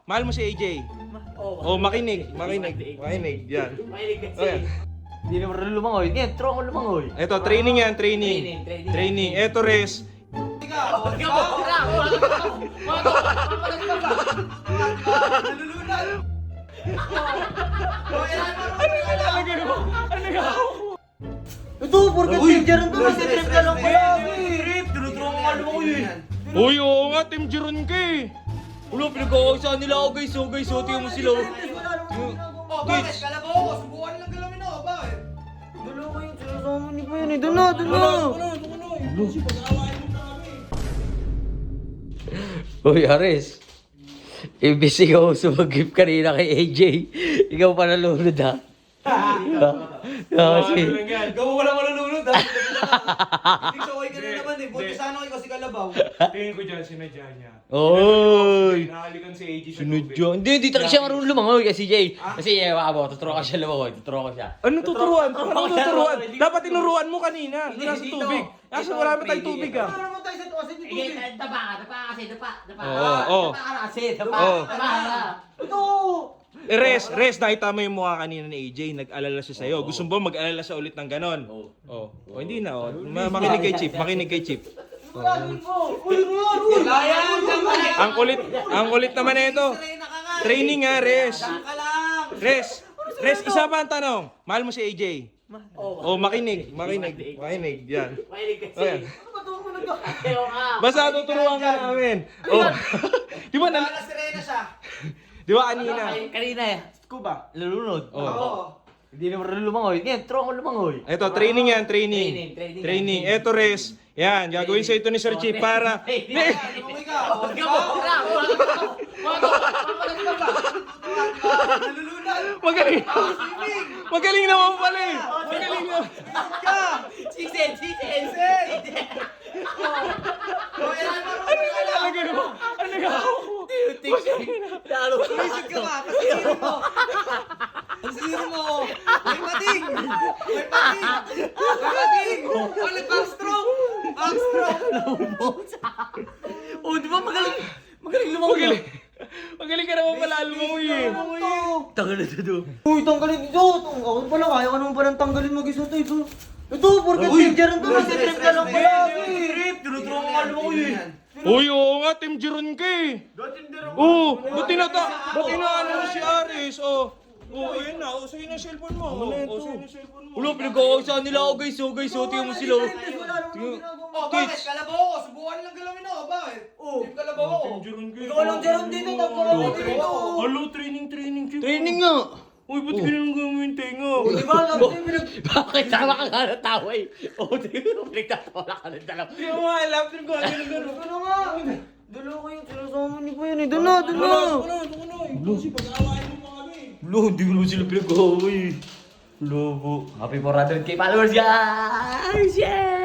mahal mo si AJ. Oh, makinig. Yan. Makinig kasi. Ayan. Hindi naman rin lumangoy. Ngayon, turo ko lumangoy. Ito, training yan, training. Ito, res. Ito, porket picture to, nag-trip ka lang pala. Tinuturo ko nga lumangoy eh. Uy, oo nga, Team Jeron ka eh. Wala, pinagkakaisaan nila ako guys. So guys, so tingnan mo sila. Bakit? Kalabaw ko, subukan lang galawin ako, bakit? Dalo ko yung sinasama ni Kuya ni. Doon na. Uy, Ares. Imbis ikaw sumag-gift kanina kay AJ. Ikaw pa nalunod ha. Kasi... Gawa wala malulunod, ha? Hindi saway ka na naman eh. Buti sana kayo kasi kalabaw. Tingin ko dyan, sinadya niya. Oy! Nahalikan si AJ sa Sunod tubig. yun. Hindi talaga siya marunong lumangoy kasi Jay. Kasi tuturo ka siya lumangoy. Tuturo ko siya. Anong tuturuan? Anong tuturuan? Dapat tinuruan mo kanina. Nasa tubig. Kasi wala naman tayong tubig ah. Ano naman tayo sa tuwasin yung tubig? Dapa kasi. Oo. Ito! Res, nakita mo yung mukha kanina ni AJ, nag-alala siya sa'yo. Gusto mo ba mag-alala siya ulit ng ganon? Oo. Oh, hindi na, oh. Makinig kay Chief. Gagawin ko! Uy, nga! Ang kulit naman na ito. Training nga, Res. Res, isa pa ang tanong. Mahal mo si AJ? Oh, makinig. Yan. Mahilig kasi. Ayan. Ano ba ito mo nag- Basta tuturuan ka namin. Oh. Di ba, Wala sirena siya. di ba kanina? Kanina eh. Scuba. Lalunod. Oo. Hindi naman rin lumangoy. Ngayon, turo ko lumangoy. Ito, training yan, training. Training. Ito, Res. Yan, gagawin sa ito ni Sir Chief para... Lumangoy ka. O, di ba? Nalulunod. Magaling naman pala eh. Magaling naman. Ka! Sisen! O, yan marunong ka lang. Talaga naman. Ano nga? Lalo ka. Sumisid ka ba? Pasisirin mo. Pasisirin mo. May pating. O, nag-backstroke. Oh, di ba magaling lumangoy? Magaling ka naman pala, alam mo eh. Tangal na ito. Uy, tanggalin ito. Ako pala, kaya ka naman palang tanggalin mag-isa ito. Ito, porket picture to, nag-trip ka lang pala. Tinuturo ko nga lumangoy eh. Uy, oo nga, Team Jeron ka eh. Oo, ba't inaano mo si Aris? Oh, ayun na. Oh, sige na yung cellphone mo. Oh, sige na yung cellphone mo. Wala, pinagkakaisaan nila ako guys. So guys, so tingnan mo sila. Wala naman ginagawa. Bakit? Kalabaw ko, subukan lang galawin ako, bakit? Team kalabaw ako. Team Jeron ka eh. Ikaw lang dyan dito, tagkalabaw dito. Hello, training. Chief. Training nga. Uy, ba't ganun gawin tenga? Di ba? Bakit sama ka nga ng tawa eh? Oh, pinagtatawa ka ng dalawa. Hindi mo alam. Ganun. Ano nga? Dalo ko yung sinasama ni Kuya ni. Doon na. Lo, hindi ko naman sila pinag-away. Lobo. Happy 400k followers guys! Yeah!